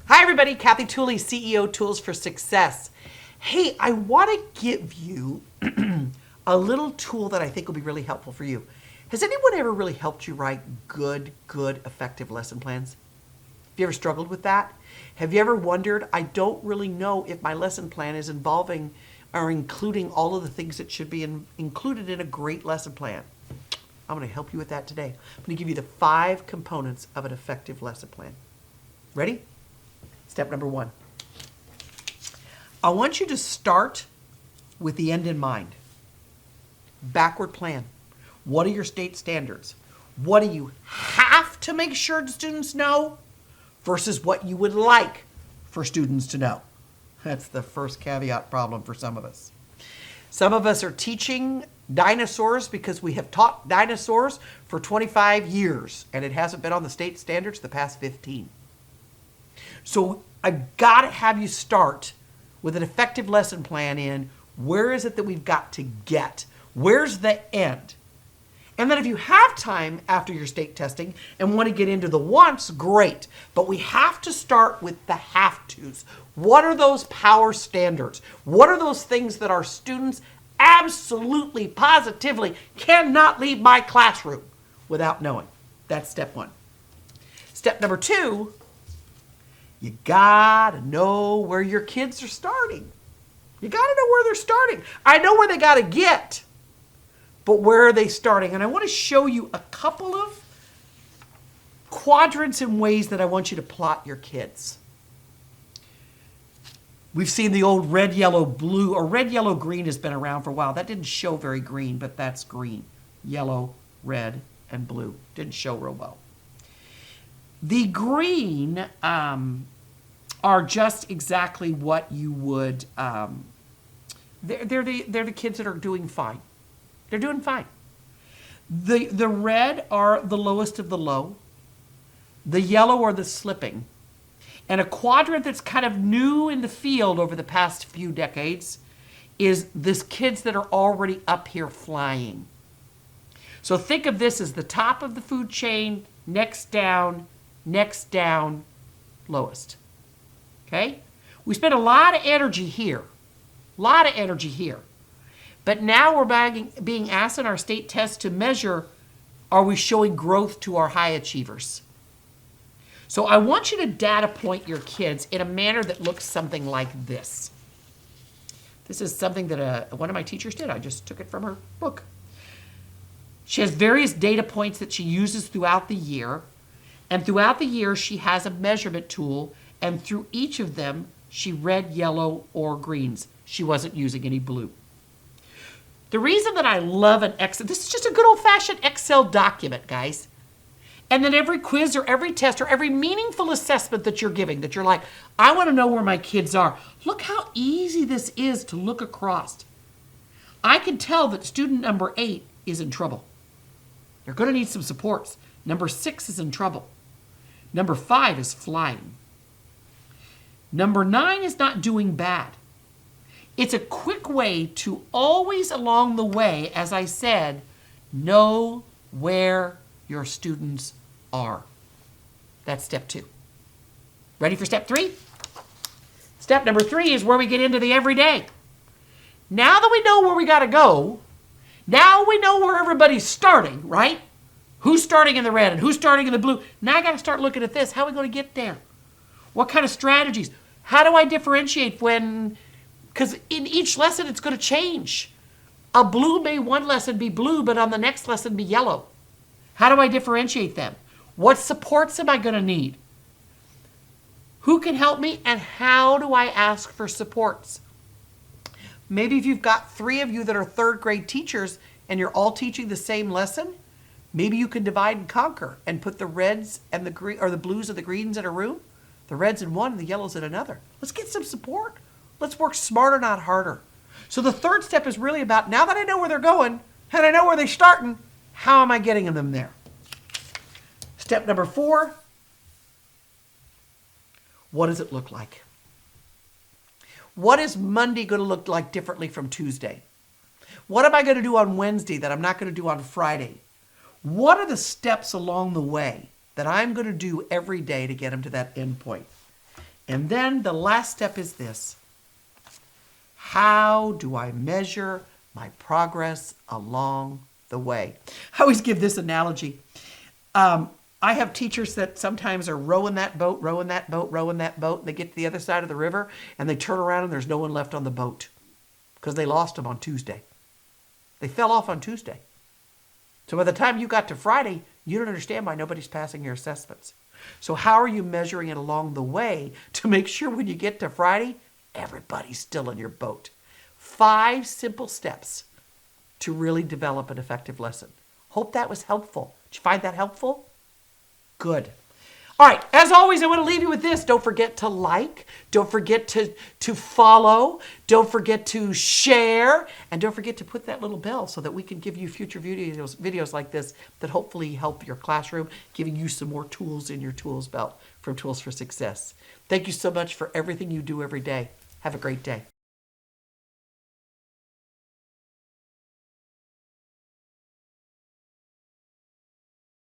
Hi, everybody. Kathy Tooley, CEO Tools for Success. Hey, I want to give you a little tool that I think will be really helpful for you. Has anyone ever really helped you write good, effective lesson plans? Have you ever struggled with that? Have you ever wondered, I don't really know if my lesson plan is involving or including all of the things that should be included in a great lesson plan? I'm going to help you with that today. I'm going to give you the 5 components of an effective lesson plan. Ready? Step number 1. I want you to start with the end in mind. Backward plan. What are your state standards? What do you have to make sure the students know versus what you would like for students to know? That's the first caveat problem for some of us. Some of us are teaching dinosaurs because we have taught dinosaurs for 25 years and it hasn't been on the state standards the past 15. So I've got to have you start with an effective lesson plan in where is it that we've got to get? Where's the end? And then if you have time after your state testing and want to get into the wants, great. But we have to start with the have-tos. What are those power standards? What are those things that our students absolutely, positively cannot leave my classroom without knowing? That's step 1. Step number 2, you gotta know where your kids are starting. You gotta know where they're starting. I know where they gotta get, but where are they starting? And I want to show you a couple of quadrants and ways that I want you to plot your kids. We've seen the old red, yellow, blue, or red, yellow, green has been around for a while. That didn't show very green, but that's green. Yellow, red, and blue. Didn't show real well. The green are just exactly what you would, they're the kids that are doing fine. They're doing fine. The red are the lowest of the low. The yellow are the slipping. And a quadrant that's kind of new in the field over the past few decades is this kids that are already up here flying. So think of this as the top of the food chain, next down, lowest. Okay? We spent a lot of energy here. But now we're being asked in our state test to measure, are we showing growth to our high achievers? So I want you to data point your kids in a manner that looks something like this. This is something that one of my teachers did. I just took it from her book. She has various data points that she uses throughout the year. And throughout the year, she has a measurement tool. And through each of them, she red, yellow, or greens. She wasn't using any blue. The reason that I love an Excel, this is just a good old-fashioned Excel document, guys. And then every quiz or every test or every meaningful assessment that you're giving, that you're like, I want to know where my kids are. Look how easy this is to look across. I can tell that student number 8 is in trouble. They're going to need some supports. Number 6 is in trouble. Number 5 is flying. Number 9 is not doing bad. It's a quick way to always along the way, as I said, know where your students are. That's step 2. Ready for step 3? Step number 3 is where we get into the everyday. Now that we know where we got to go, now we know where everybody's starting, right? Who's starting in the red and who's starting in the blue? Now I got to start looking at this. How are we going to get there? What kind of strategies? How do I differentiate when, because in each lesson it's going to change. A blue may one lesson be blue, but on the next lesson be yellow. How do I differentiate them? What supports am I going to need? Who can help me and how do I ask for supports? Maybe if you've got 3 of you that are 3rd grade teachers and you're all teaching the same lesson, maybe you can divide and conquer and put the reds and the green or the blues and the greens in a room, the reds in one and the yellows in another. Let's get some support. Let's work smarter, not harder. So the 3rd step is really about, now that I know where they're going and I know where they're starting, how am I getting them there? Step number 4, what does it look like? What is Monday going to look like differently from Tuesday? What am I going to do on Wednesday that I'm not going to do on Friday? What are the steps along the way that I'm going to do every day to get them to that end point? And then the last step is this. How do I measure my progress along the way? I always give this analogy. I have teachers that sometimes are rowing that boat, rowing that boat, rowing that boat. And they get to the other side of the river and they turn around and there's no one left on the boat because they lost them on Tuesday. They fell off on Tuesday. So by the time you got to Friday, you don't understand why nobody's passing your assessments. So how are you measuring it along the way to make sure when you get to Friday, everybody's still in your boat? 5 simple steps to really develop an effective lesson. Hope that was helpful. Did you find that helpful? Good. All right, as always, I want to leave you with this. Don't forget to like. Don't forget to follow. Don't forget to share. And don't forget to put that little bell so that we can give you future videos like this that hopefully help your classroom, giving you some more tools in your tools belt from Tools for Success. Thank you so much for everything you do every day. Have a great day.